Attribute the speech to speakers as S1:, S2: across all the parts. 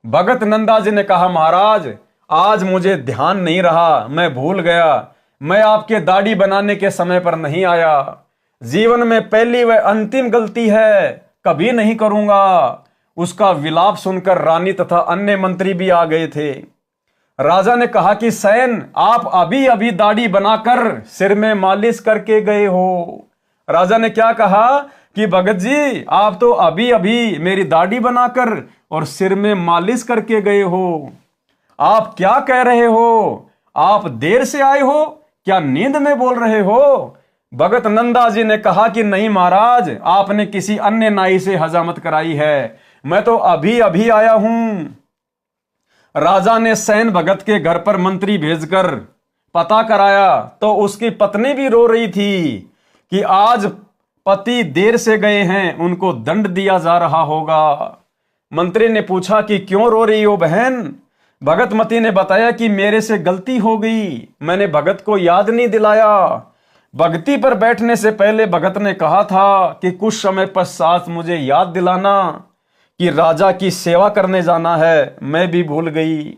S1: भगत नंदा जी ने कहा, महाराज आज मुझे ध्यान नहीं रहा, मैं भूल गया, मैं आपके दाढ़ी बनाने के समय पर नहीं आया। जीवन में पहली व अंतिम गलती है, कभी नहीं करूंगा। उसका विलाप सुनकर रानी तथा अन्य मंत्री भी आ गए थे। राजा ने कहा कि सैन, आप अभी अभी दाढ़ी बनाकर सिर में मालिश करके गए हो। राजा ने क्या कहा कि भगत जी, आप तो अभी अभी मेरी दाढ़ी बनाकर और सिर में मालिश करके गए हो। आप क्या कह रहे हो? आप देर से आए हो? क्या नींद में बोल रहे हो? भगत नंदा जी ने कहा कि नहीं महाराज, आपने किसी अन्य नाई से हजामत कराई है, मैं तो अभी अभी आया हूं। राजा ने सैन भगत के घर पर मंत्री भेजकर पता कराया तो उसकी पत्नी भी रो रही थी कि आज पति देर से गए हैं, उनको दंड दिया जा रहा होगा। मंत्री ने पूछा कि क्यों रो रही हो बहन? भगतमती ने बताया कि मेरे से गलती हो गई, मैंने भगत को याद नहीं दिलाया। भगती पर बैठने से पहले भगत ने कहा था कि कुछ समय पश्चात मुझे याद दिलाना कि राजा की सेवा करने जाना है, मैं भी भूल गई।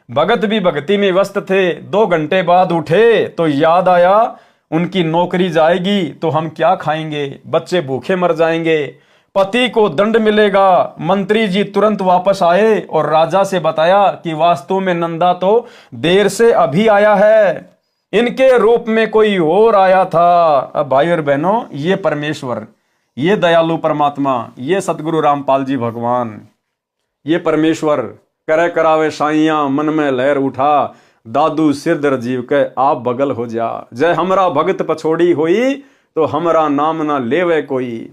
S1: भगत भी भक्ति में व्यस्त थे। 2 घंटे बाद उठे तो याद आया उनकी नौकरी जाएगी तो हम क्या खाएंगे, बच्चे भूखे मर जाएंगे, पति को दंड मिलेगा। मंत्री जी तुरंत वापस आए और राजा से बताया कि वास्तव में नंदा तो देर से अभी आया है, इनके रूप में कोई और आया था। अब भाई और बहनों, ये परमेश्वर, ये दयालु परमात्मा, ये सतगुरु रामपाल जी भगवान, ये परमेश्वर करे करावे साइया मन में लहर उठा, दादू सिर दर जीव के आप बगल हो जा। जय हमरा भगत पछोड़ी होई तो हमरा नाम ना लेवे कोई।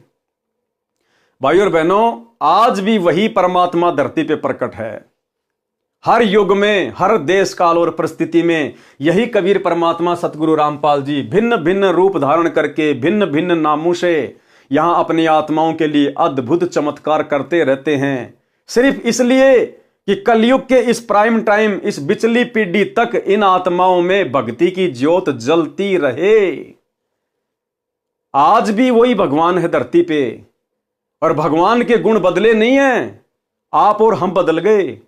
S1: भाई और बहनों, आज भी वही परमात्मा धरती पे प्रकट है। हर युग में, हर देश काल और परिस्थिति में यही कबीर परमात्मा सतगुरु रामपाल जी भिन्न भिन्न रूप धारण करके भिन्न भिन्न नामों से यहां अपनी आत्माओं के लिए अद्भुत चमत्कार करते रहते हैं, सिर्फ इसलिए कि कलयुग के इस प्राइम टाइम, इस बिचली पीढ़ी तक इन आत्माओं में भक्ति की ज्योत जलती रहे। आज भी वही भगवान है धरती पे और भगवान के गुण बदले नहीं हैं। आप और हम बदल गए,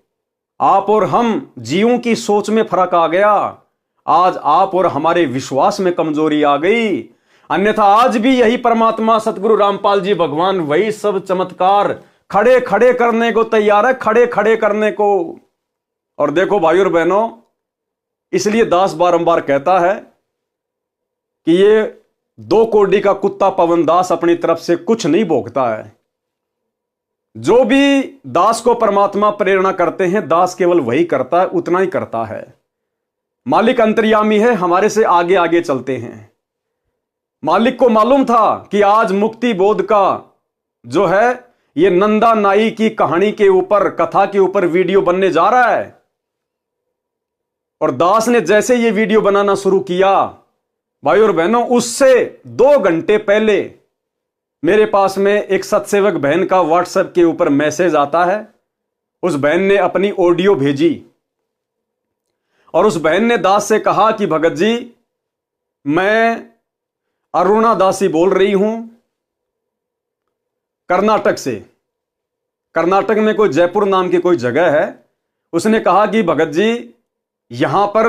S1: आप और हम जीवों की सोच में फर्क आ गया। आज आप और हमारे विश्वास में कमजोरी आ गई, अन्यथा आज भी यही परमात्मा सतगुरु रामपाल जी भगवान वही सब चमत्कार खड़े खड़े करने को तैयार है, खड़े खड़े करने को। और देखो भाई और बहनों, इसलिए दास बारंबार कहता है कि ये 2 कोड़ी का कुत्ता पवन दास अपनी तरफ से कुछ नहीं भोगता है। जो भी दास को परमात्मा प्रेरणा करते हैं, दास केवल वही करता है, उतना ही करता है। मालिक अंतर्यामी है, हमारे से आगे आगे चलते हैं। मालिक को मालूम था कि आज मुक्ति बोध का जो है ये नंदा नाई की कहानी के ऊपर, कथा के ऊपर वीडियो बनने जा रहा है। और दास ने जैसे ये वीडियो बनाना शुरू किया, भाई और बहनों, उससे 2 घंटे पहले मेरे पास में एक सत्सेवक बहन का व्हाट्सएप के ऊपर मैसेज आता है। उस बहन ने अपनी ऑडियो भेजी और उस बहन ने दास से कहा कि भगत जी, मैं अरुणा दासी बोल रही हूं कर्नाटक से। कर्नाटक में कोई जयपुर नाम की कोई जगह है। उसने कहा कि भगत जी, यहां पर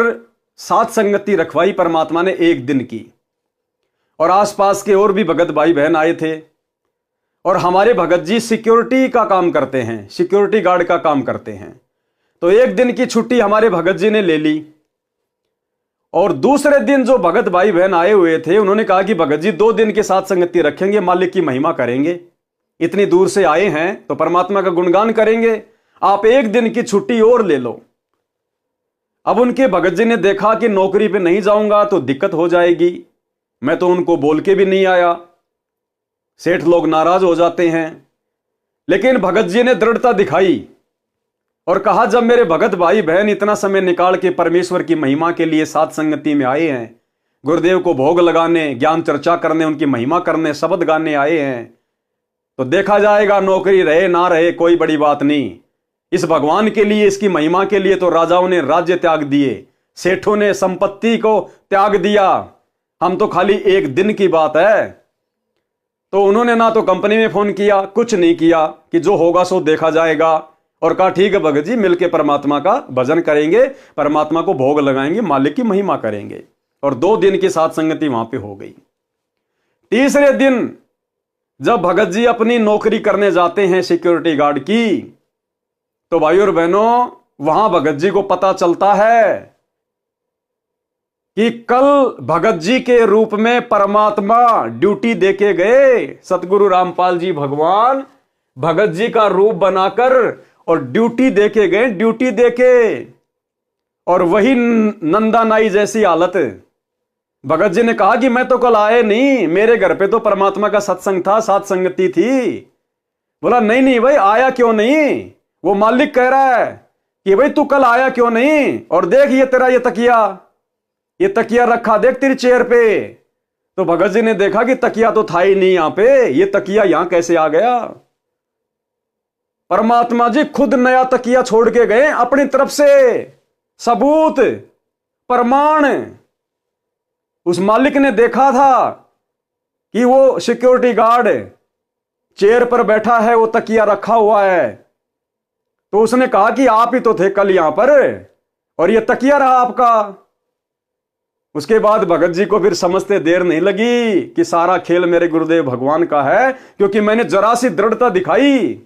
S1: सात संगति रखवाई परमात्मा ने 1 दिन की और आसपास के और भी भगत भाई बहन आए थे। और हमारे भगत जी सिक्योरिटी का काम करते हैं, सिक्योरिटी गार्ड का काम करते हैं। तो 1 दिन की छुट्टी हमारे भगत जी ने ले ली। और दूसरे दिन जो भगत भाई बहन आए हुए थे, उन्होंने कहा कि भगत जी 2 दिन के साथ संगति रखेंगे, मालिक की महिमा करेंगे, इतनी दूर से आए हैं तो परमात्मा का गुणगान करेंगे, आप 1 दिन की छुट्टी और ले लो। अब उनके भगत जी ने देखा कि नौकरी पे नहीं जाऊंगा तो दिक्कत हो जाएगी, मैं तो उनको बोल के भी नहीं आया, सेठ लोग नाराज हो जाते हैं। लेकिन भगत जी ने दृढ़ता दिखाई और कहा, जब मेरे भगत भाई बहन इतना समय निकाल के परमेश्वर की महिमा के लिए साथ संगति में आए हैं, गुरुदेव को भोग लगाने, ज्ञान चर्चा करने, उनकी महिमा करने, शब्द गाने आए हैं, तो देखा जाएगा, नौकरी रहे ना रहे कोई बड़ी बात नहीं। इस भगवान के लिए, इसकी महिमा के लिए तो राजाओं ने राज्य त्याग दिए, सेठों ने संपत्ति को त्याग दिया, हम तो खाली 1 दिन की बात है। तो उन्होंने ना तो कंपनी में फोन किया, कुछ नहीं किया कि जो होगा सो देखा जाएगा, और कहा ठीक है भगत जी, मिलके परमात्मा का भजन करेंगे, परमात्मा को भोग लगाएंगे, मालिक की महिमा करेंगे। और 2 दिन की साथ संगति वहां पे हो गई। तीसरे दिन जब भगत जी अपनी नौकरी करने जाते हैं सिक्योरिटी गार्ड की, तो भाई और बहनों वहां भगत जी को पता चलता है कि कल भगत जी के रूप में परमात्मा ड्यूटी देके गए। सतगुरु रामपाल जी भगवान भगत जी का रूप बनाकर और ड्यूटी देके गए, ड्यूटी देके। और वही नंदा नाई जैसी हालत। भगत जी ने कहा कि मैं तो कल आए नहीं, मेरे घर पे तो परमात्मा का सत्संग था, साथ संगति थी। बोला नहीं नहीं भाई, आया क्यों नहीं? वो मालिक कह रहा है कि भाई तू कल आया क्यों नहीं? और देख ये तेरा ये तकिया रखा देख तेरी चेयर पे। तो भगत जी ने देखा कि तकिया तो था ही नहीं यहां पे, ये तकिया यहां कैसे आ गया? परमात्मा जी खुद नया तकिया छोड़ के गए अपनी तरफ से, सबूत प्रमाण। उस मालिक ने देखा था कि वो सिक्योरिटी गार्ड चेयर पर बैठा है, वो तकिया रखा हुआ है। तो उसने कहा कि आप ही तो थे कल यहां पर और ये तकिया रहा आपका। उसके बाद भगत जी को फिर समझते देर नहीं लगी कि सारा खेल मेरे गुरुदेव भगवान का है, क्योंकि मैंने जरा सी दृढ़ता दिखाई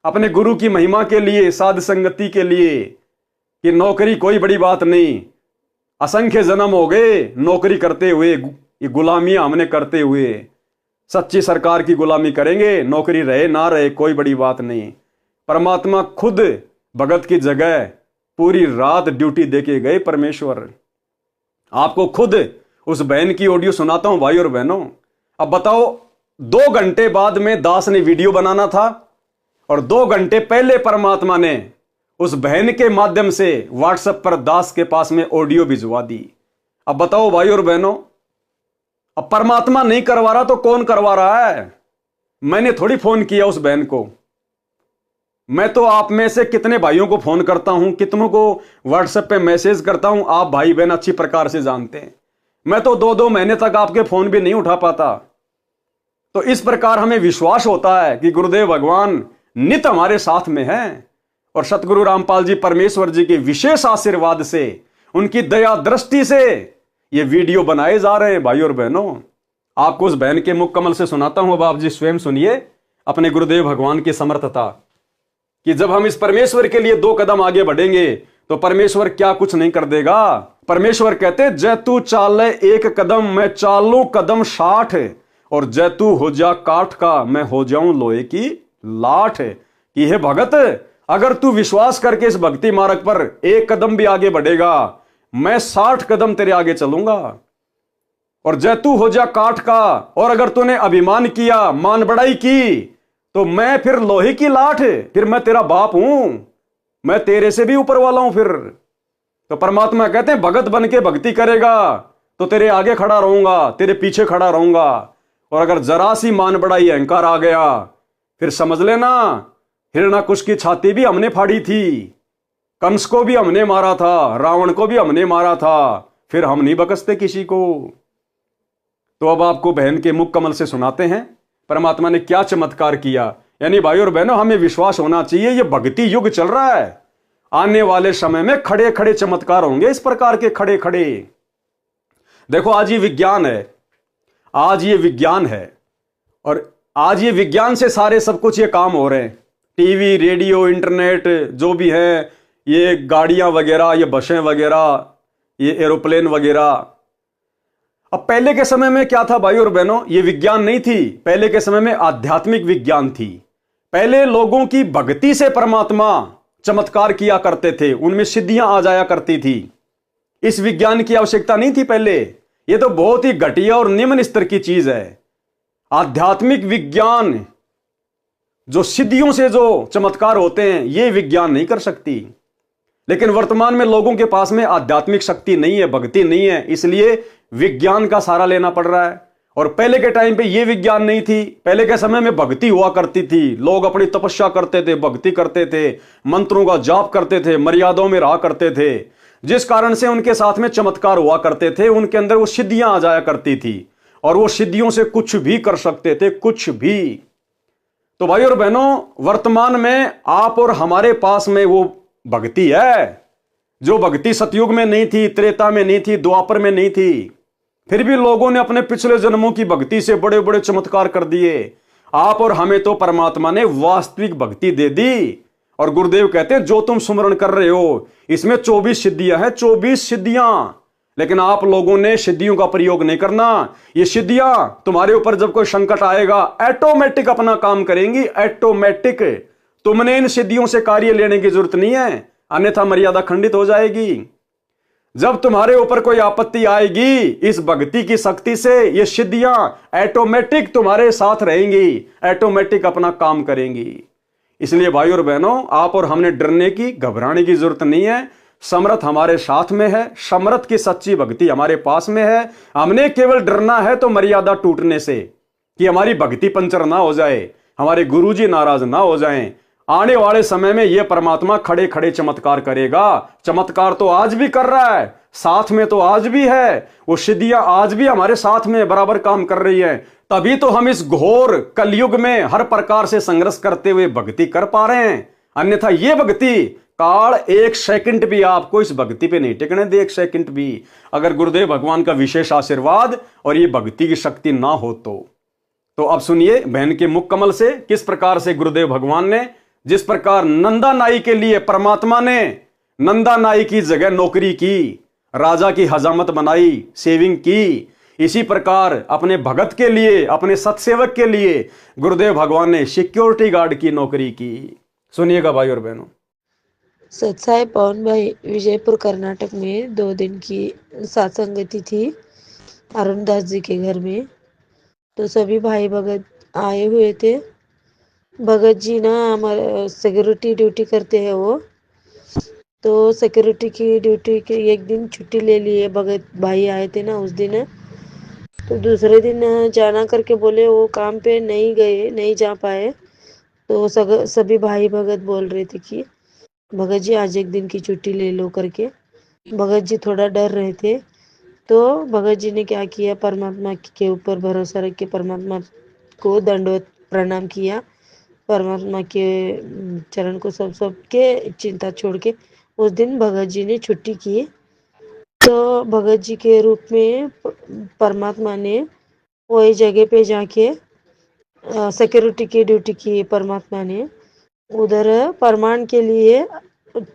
S1: अपने गुरु की महिमा के लिए, साध संगति के लिए, कि नौकरी कोई बड़ी बात नहीं। असंख्य जन्म हो गए नौकरी करते हुए, ये गुलामियां हमने करते हुए। सच्ची सरकार की गुलामी करेंगे, नौकरी रहे ना रहे कोई बड़ी बात नहीं। परमात्मा खुद भगत की जगह पूरी रात ड्यूटी देके गए परमेश्वर। आपको खुद उस बहन की ऑडियो सुनाता हूं भाई और बहनों। अब बताओ, 2 घंटे बाद में दास ने वीडियो बनाना था और 2 घंटे पहले परमात्मा ने उस बहन के माध्यम से व्हाट्सएप पर दास के पास में ऑडियो भिजवा दी। अब बताओ भाई और बहनों, अब परमात्मा नहीं करवा रहा तो कौन करवा रहा है? मैंने थोड़ी फोन किया उस बहन को। मैं तो आप में से कितने भाइयों को फोन करता हूं, कितनों को व्हाट्सएप पे मैसेज करता हूं, आप भाई बहन अच्छी प्रकार से जानते हैं। मैं तो 2-2 महीने तक आपके फोन भी नहीं उठा पाता। तो इस प्रकार हमें विश्वास होता है कि गुरुदेव भगवान नित हमारे साथ में हैं और सतगुरु रामपाल जी परमेश्वर जी के विशेष आशीर्वाद से, उनकी दया दृष्टि से ये वीडियो बनाए जा रहे हैं। भाई और बहनों, आपको उस बहन के मुख कमल से सुनाता हूं। अब आप जी स्वयं सुनिए अपने गुरुदेव भगवान की समर्थता, कि जब हम इस परमेश्वर के लिए 2 कदम आगे बढ़ेंगे तो परमेश्वर क्या कुछ नहीं कर देगा। परमेश्वर कहते, जय तू चाले 1 कदम, मैं चालू कदम 60, और जय तू हो जा काठ का, मैं हो जाऊं लोहे की लाठ। कि हे भगत, अगर तू विश्वास करके इस भक्ति मार्ग पर 1 कदम भी आगे बढ़ेगा, मैं 60 कदम तेरे आगे चलूंगा। और जय तू हो जा काठ का, और अगर तूने अभिमान किया, मान बढ़ाई की, तो मैं फिर लोहे की लाठ, फिर मैं तेरा बाप हूं, मैं तेरे से भी ऊपर वाला हूं फिर। तो परमात्मा कहते हैं, भगत बन के भक्ति करेगा तो तेरे आगे खड़ा रहूंगा, तेरे पीछे खड़ा रहूंगा। और अगर जरा सी मान बढ़ाई, अहंकार आ गया, फिर समझ लेना हिरण्याकुश की छाती भी हमने फाड़ी थी, कंस को भी हमने मारा था, रावण को भी हमने मारा था, फिर हम नहीं बकसते किसी को। तो अब आपको बहन के मुख कमल से सुनाते हैं परमात्मा ने क्या चमत्कार किया। यानी भाई और बहनों, हमें विश्वास होना चाहिए, ये भक्ति युग चल रहा है। आने वाले समय में खड़े खड़े चमत्कार होंगे, इस प्रकार के खड़े खड़े। देखो, आज ये विज्ञान है, आज ये विज्ञान है, और आज ये विज्ञान से सारे सब कुछ ये काम हो रहे हैं। टीवी, रेडियो, इंटरनेट जो भी है, ये गाड़ियां वगैरह, ये बसें वगैरह, ये एरोप्लेन वगैरह। अब पहले के समय में क्या था भाई और बहनों, ये विज्ञान नहीं थी। पहले के समय में आध्यात्मिक विज्ञान थी। पहले लोगों की भक्ति से परमात्मा चमत्कार किया करते थे, उनमें सिद्धियां आ जाया करती थी। इस विज्ञान की आवश्यकता नहीं थी पहले। ये तो बहुत ही घटिया और निम्न स्तर की चीज है। आध्यात्मिक विज्ञान, जो सिद्धियों से जो चमत्कार होते हैं, ये विज्ञान नहीं कर सकती। लेकिन वर्तमान में लोगों के पास में आध्यात्मिक शक्ति नहीं है, भक्ति नहीं है, इसलिए विज्ञान का सहारा लेना पड़ रहा है। और पहले के टाइम पे ये विज्ञान नहीं थी। पहले के समय में भक्ति हुआ करती थी, लोग अपनी तपस्या करते थे, भक्ति करते थे, मंत्रों का जाप करते थे, मर्यादाओं में रहा करते थे, जिस कारण से उनके साथ में चमत्कार हुआ करते थे। उनके अंदर वो सिद्धियां आ जाया करती थी और वो सिद्धियों से कुछ भी कर सकते थे, कुछ भी। तो भाई और बहनों, वर्तमान में आप और हमारे पास में वो भक्ति है जो भक्ति सतयुग में नहीं थी, त्रेता में नहीं थी, द्वापर में नहीं थी। फिर भी लोगों ने अपने पिछले जन्मों की भक्ति से बड़े बड़े चमत्कार कर दिए। आप और हमें तो परमात्मा ने वास्तविक भक्ति दे दी। और गुरुदेव कहते हैं जो तुम सुमरण कर रहे हो इसमें 24 सिद्धियां हैं, 24 सिद्धियां। लेकिन आप लोगों ने सिद्धियों का प्रयोग नहीं करना। ये सिद्धियां तुम्हारे ऊपर जब कोई संकट आएगा ऑटोमेटिक अपना काम करेंगी, ऑटोमेटिक। तुमने इन सिद्धियों से कार्य लेने की जरूरत नहीं है, अन्यथा मर्यादा खंडित हो जाएगी। जब तुम्हारे ऊपर कोई आपत्ति आएगी, इस भक्ति की शक्ति से ये सिद्धियां ऑटोमेटिक तुम्हारे साथ रहेंगी, ऑटोमेटिक अपना काम करेंगी। इसलिए भाई और बहनों, आप और हमने डरने की, घबराने की जरूरत नहीं है। समर्थ हमारे साथ में है, समर्थ की सच्ची भक्ति हमारे पास में है। हमने केवल डरना है तो मर्यादा टूटने से, कि हमारी भक्ति पंचर ना हो जाए, हमारे गुरुजी नाराज ना हो जाएं। आने वाले समय में यह परमात्मा खड़े खड़े चमत्कार करेगा। चमत्कार तो आज भी कर रहा है, साथ में तो आज भी है। वो सिद्धियां आज भी हमारे साथ में बराबर काम कर रही है। तभी तो हम इस घोर कलयुग में हर प्रकार से संघर्ष करते हुए भक्ति कर पा रहे हैं। अन्यथा ये भक्ति काल एक सेकंड भी आपको इस भक्ति पे नहीं टिकने दे, एक सेकंड भी। अगर गुरुदेव भगवान का विशेष आशीर्वाद और ये भक्ति की शक्ति ना हो तो अब सुनिए बहन के मुख कमल से किस प्रकार से गुरुदेव भगवान ने, जिस प्रकार नंदा नाई के लिए परमात्मा ने नंदा नाई की जगह नौकरी की, राजा की हजामत बनाई, सेविंग की, इसी प्रकार अपने भगत के लिए, अपने सत्सेवक के लिए गुरुदेव भगवान ने सिक्योरिटी गार्ड की नौकरी की। सुनिएगा भाई और बहनों।
S2: सत्साई पवन भाई विजयपुर कर्नाटक में 2 दिन की सत्संगति थी अरुणदास जी के घर में। तो सभी भाई भगत आए हुए थे। भगत जी ना हमारे सिक्योरिटी ड्यूटी करते हैं वो, तो सिक्योरिटी की ड्यूटी के एक दिन छुट्टी ले लिए। भगत भाई आए थे ना उस दिन, तो दूसरे दिन जाना करके बोले, वो काम पे नहीं गए, नहीं जा पाए। तो सभी भाई भगत बोल रहे थे कि भगत जी आज एक दिन की छुट्टी ले लो करके। भगत जी थोड़ा डर रहे थे। तो भगत जी ने क्या किया, परमात्मा के ऊपर भरोसा रख के परमात्मा को दंडवत प्रणाम किया। परमात्मा के चरण को सब के चिंता छोड़ के उस दिन भगत जी ने छुट्टी की। तो भगत जी के रूप में परमात्मा ने वही जगह पे जाके सिक्योरिटी की ड्यूटी की। परमात्मा ने उधर परमान के लिए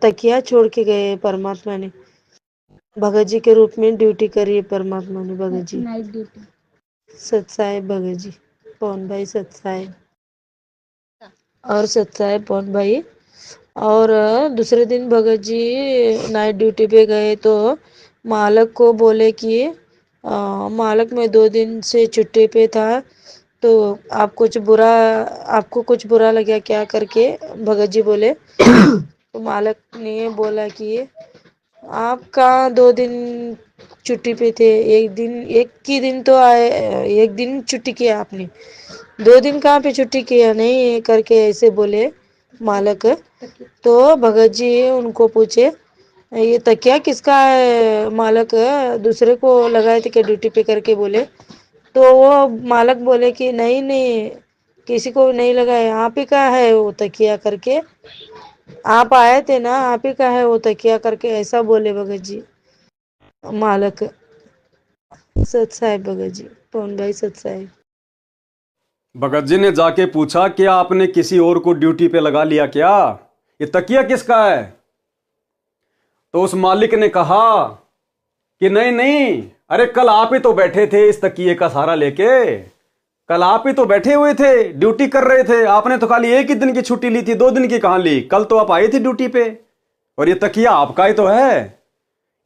S2: तकिया छोड़ के गए। परमात्मा ने भगत जी के रूप में ड्यूटी करी परमात्मा ने। Bhagat ji night duty. सत्साहेब भगत जी, पवन भाई सत्साहेब और सत्साहेब पवन भाई। और दूसरे दिन भगत जी नाइट ड्यूटी पे गए तो मालक को बोले कि मालक मैं 2 दिन से छुट्टी पे था, तो आपको कुछ बुरा लगा क्या करके भगत जी बोले। तो मालक ने बोला कि आप कहाँ 2 दिन छुट्टी पे थे, एक ही दिन तो आए, एक दिन छुट्टी किया आपने, 2 दिन कहाँ पे छुट्टी किया नहीं करके ऐसे बोले मालक। तो भगत जी उनको पूछे ये तकिया किसका है मालक, दूसरे को लगाए थे क्या ड्यूटी पे करके बोले। तो वो मालक बोले कि नहीं किसी को नहीं लगाया, आप ही का है वो तकिया करके, आप आए थे ना, आप ही का है वो तकिया करके ऐसा बोले भगत जी मालक। सत्साहेब भगत जी, पवन भाई सत्साहेब।
S1: भगत जी ने जाके पूछा क्या आपने किसी और को ड्यूटी पे लगा लिया क्या, ये तकिया किसका है। तो उस मालिक ने कहा कि नहीं, अरे कल आप ही तो बैठे थे इस तकिए का सहारा लेके, कल आप ही तो बैठे हुए थे, ड्यूटी कर रहे थे। आपने तो खाली एक ही दिन की छुट्टी ली थी, 2 दिन की कहां ली, कल तो आप आए थे ड्यूटी पे। और ये तकिया आपका ही तो है,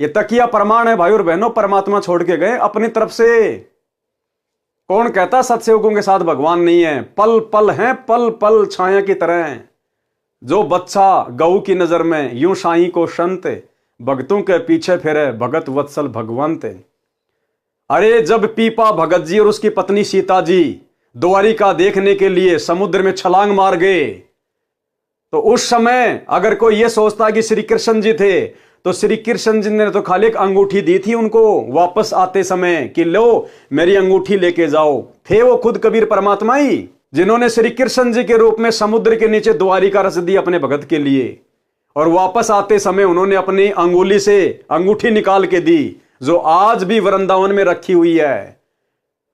S1: ये तकिया प्रमाण है भाई और बहनों, परमात्मा छोड़ के गए अपनी तरफ से। कौन कहता सत्सेवकों के साथ भगवान नहीं है, पल पल हैं, पल पल छाया की तरह। जो बच्चा गऊ की नजर में यूं साईं को संत, भगतों के पीछे फिरे भगत वत्सल भगवंत। अरे जब पीपा भगत जी और उसकी पत्नी सीता जी द्वारिका देखने के लिए समुद्र में छलांग मार गए, तो उस समय अगर कोई यह सोचता कि श्री कृष्ण जी थे, तो श्री कृष्ण जी ने तो खाली एक अंगूठी दी थी उनको वापस आते समय कि लो मेरी अंगूठी लेके जाओ। थे वो खुद कबीर परमात्मा ही, जिन्होंने श्री कृष्ण जी के रूप में समुद्र के नीचे द्वारिका रच दी अपने भगत के लिए, और वापस आते समय उन्होंने अपनी अंगुली से अंगूठी निकाल के दी, जो आज भी वृंदावन में रखी हुई है।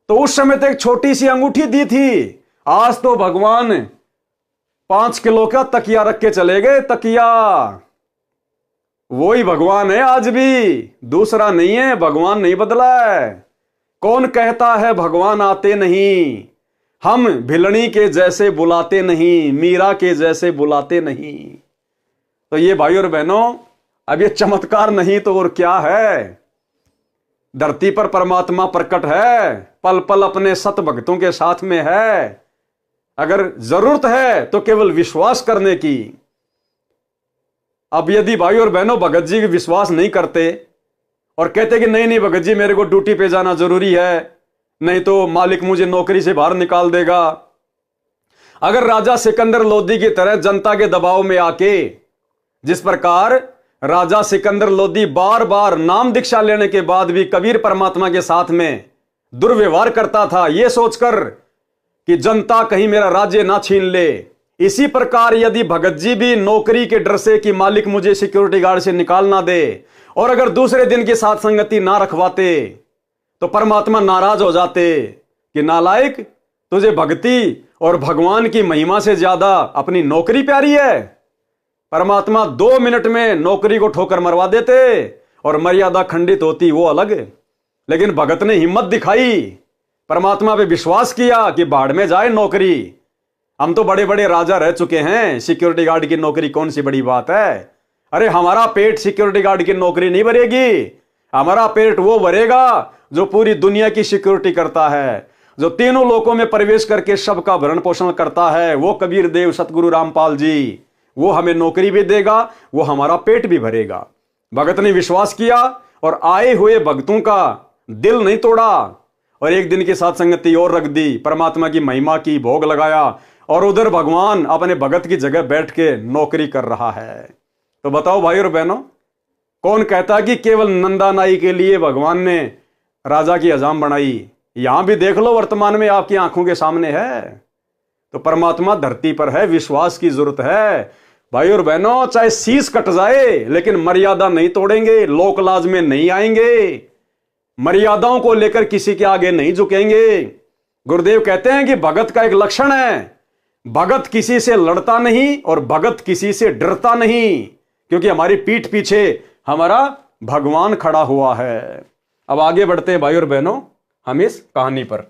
S1: तो उस समय तो एक छोटी सी अंगूठी दी थी, आज तो भगवान 5 किलो का तकिया रख के चले गए। तकिया वही भगवान है आज भी, दूसरा नहीं है। भगवान नहीं बदला है। कौन कहता है भगवान आते नहीं? हम भिलनी के जैसे बुलाते नहीं, मीरा के जैसे बुलाते नहीं। तो ये भाई और बहनों, अब ये चमत्कार नहीं तो और क्या है? धरती पर परमात्मा प्रकट है, पल पल अपने सत भक्तों के साथ में है। अगर जरूरत है तो केवल विश्वास करने की। अब यदि भाई और बहनों भगत जी विश्वास नहीं करते और कहते कि नहीं नहीं भगत जी मेरे को ड्यूटी पे जाना जरूरी है, नहीं तो मालिक मुझे नौकरी से बाहर निकाल देगा। अगर राजा सिकंदर लोदी की तरह जनता के दबाव में आके, जिस प्रकार राजा सिकंदर लोदी बार बार नाम दीक्षा लेने के बाद भी कबीर परमात्मा के साथ में दुर्व्यवहार करता था, यह सोचकर कि जनता कहीं मेरा राज्य ना छीन ले, इसी प्रकार यदि भगत जी भी नौकरी के डर से कि मालिक मुझे सिक्योरिटी गार्ड से निकाल ना दे, और अगर दूसरे दिन की साथ संगति ना रखवाते, तो परमात्मा नाराज हो जाते कि नालायक, तुझे भक्ति और भगवान की महिमा से ज्यादा अपनी नौकरी प्यारी है। परमात्मा 2 मिनट में नौकरी को ठोकर मरवा देते और मर्यादा खंडित होती, वो अलग। लेकिन भगत ने हिम्मत दिखाई, परमात्मा पे विश्वास किया कि बाढ़ में जाए नौकरी। हम तो बड़े बड़े राजा रह चुके हैं, सिक्योरिटी गार्ड की नौकरी कौन सी बड़ी बात है? अरे हमारा पेट सिक्योरिटी गार्ड की नौकरी नहीं भरेगी, हमारा पेट वो भरेगा जो पूरी दुनिया की सिक्योरिटी करता है, जो तीनों लोकों में प्रवेश करके सबका भरण पोषण करता है, वो कबीर देव सतगुरु रामपाल जी। वो हमें नौकरी भी देगा, वो हमारा पेट भी भरेगा। भगत ने विश्वास किया और आए हुए भक्तों का दिल नहीं तोड़ा, और एक दिन की साथ संगति और रख दी, परमात्मा की महिमा की भोग लगाया, और उधर भगवान अपने भगत की जगह बैठ के नौकरी कर रहा है। तो बताओ भाई और बहनों, कौन कहता कि केवल नंदा नाई के लिए भगवान ने राजा की हजाम बनाई? यहां भी देख लो, वर्तमान में आपकी आंखों के सामने है। तो परमात्मा धरती पर है, विश्वास की जरूरत है भाई और बहनों। चाहे शीश कट जाए लेकिन मर्यादा नहीं तोड़ेंगे, लोक लाज में नहीं आएंगे, मर्यादाओं को लेकर किसी के आगे नहीं झुकेंगे। गुरुदेव कहते हैं कि भगत का एक लक्षण है, भगत किसी से लड़ता नहीं और भगत किसी से डरता नहीं, क्योंकि हमारी पीठ पीछे हमारा भगवान खड़ा हुआ है। अब आगे बढ़ते हैं भाई और बहनों हम इस कहानी पर।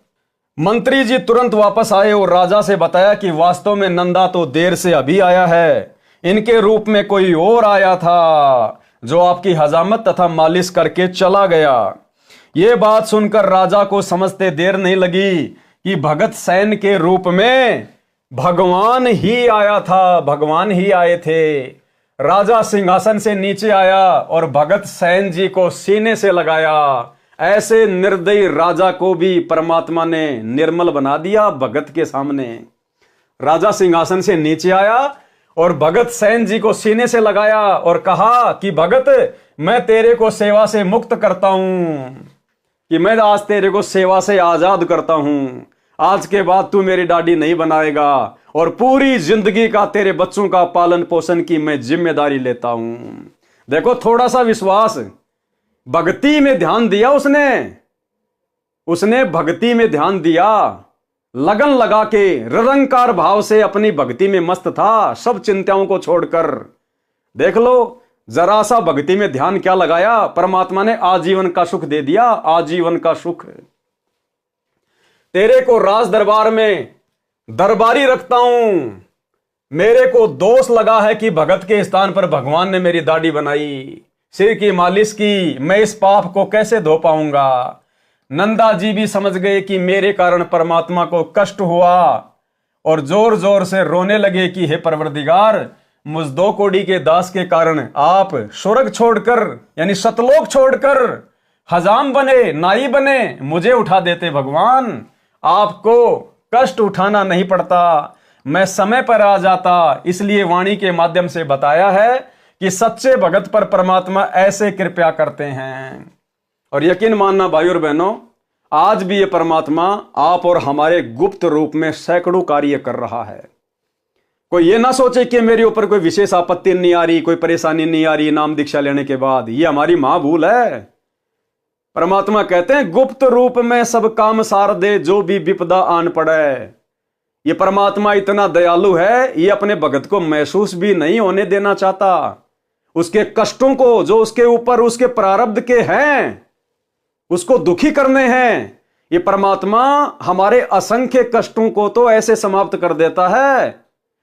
S1: मंत्री जी तुरंत वापस आए और राजा से बताया कि वास्तव में नंदा तो देर से अभी आया है, इनके रूप में कोई और आया था जो आपकी हजामत तथा मालिश करके चला गया। यह बात सुनकर राजा को समझते देर नहीं लगी कि भगत सैन के रूप में भगवान ही आया था, भगवान ही आए थे। राजा सिंहासन से नीचे आया और भगत सैन जी को सीने से लगाया। ऐसे निर्दयी राजा को भी परमात्मा ने निर्मल बना दिया भगत के सामने। राजा सिंहासन से नीचे आया और भगत सैन जी को सीने से लगाया और कहा कि भगत, मैं तेरे को सेवा से मुक्त करता हूं, कि मैं आज तेरे को सेवा से आजाद करता हूं। आज के बाद तू मेरी दाढ़ी नहीं बनाएगा और पूरी जिंदगी का तेरे बच्चों का पालन पोषण की मैं जिम्मेदारी लेता हूं। देखो, थोड़ा सा विश्वास, भक्ति में ध्यान दिया उसने भक्ति में ध्यान दिया, लगन लगा के निरंकार भाव से अपनी भक्ति में मस्त था, सब चिंताओं को छोड़कर। देख लो, जरा सा भक्ति में ध्यान क्या लगाया, परमात्मा ने आजीवन का सुख दे दिया, आजीवन का सुख। तेरे को राज दरबार में दरबारी रखता हूं। मेरे को दोष लगा है कि भगत के स्थान पर भगवान ने मेरी दाढ़ी बनाई, सिर की मालिश की, मैं इस पाप को कैसे धो पाऊंगा। नंदा जी भी समझ गए कि मेरे कारण परमात्मा को कष्ट हुआ और जोर जोर से रोने लगे कि हे परवरदिगार, मुझ 2 कौड़ी के दास के कारण आप स्वर्ग छोड़कर यानी सतलोक छोड़कर हजाम बने, नाई बने, मुझे उठा देते भगवान। आपको कष्ट उठाना नहीं पड़ता, मैं समय पर आ जाता। इसलिए वाणी के माध्यम से बताया है कि सच्चे भगत पर परमात्मा ऐसे कृपया करते हैं। और यकीन मानना भाई और बहनों, आज भी ये परमात्मा आप और हमारे गुप्त रूप में सैकड़ों कार्य कर रहा है। कोई ये ना सोचे कि मेरे ऊपर कोई विशेष आपत्ति नहीं आ रही, कोई परेशानी नहीं आ रही नाम दीक्षा लेने के बाद, ये हमारी महाभूल है। परमात्मा कहते हैं गुप्त रूप में सब काम सार दे जो भी विपदा आन पड़े। ये परमात्मा इतना दयालु है, ये अपने भगत को महसूस भी नहीं होने देना चाहता। उसके कष्टों को जो उसके ऊपर उसके प्रारब्ध के हैं उसको दुखी करने हैं। ये परमात्मा हमारे असंख्य कष्टों को तो ऐसे समाप्त कर देता है,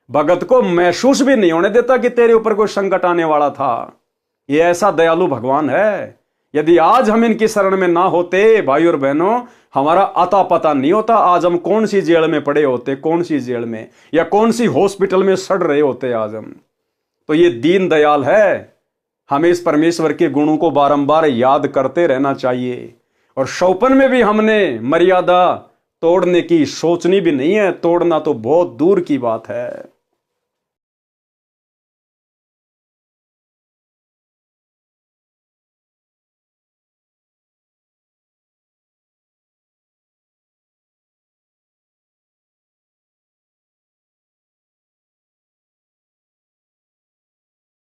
S1: भगत को महसूस भी नहीं होने देता कि तेरे ऊपर कोई संकट आने वाला था। ये ऐसा दयालु भगवान है। यदि आज हम इनकी शरण में ना होते भाई और बहनों, हमारा अता पता नहीं होता आज हम कौन सी जेल में पड़े होते, कौन सी जेल में या कौन सी हॉस्पिटल में सड़ रहे होते आज हम। तो ये दीन दयाल है। हमें इस परमेश्वर के गुणों को बारंबार याद करते रहना चाहिए। और शौपन में भी हमने मर्यादा तोड़ने की सोचनी भी नहीं है, तोड़ना तो बहुत दूर की बात है।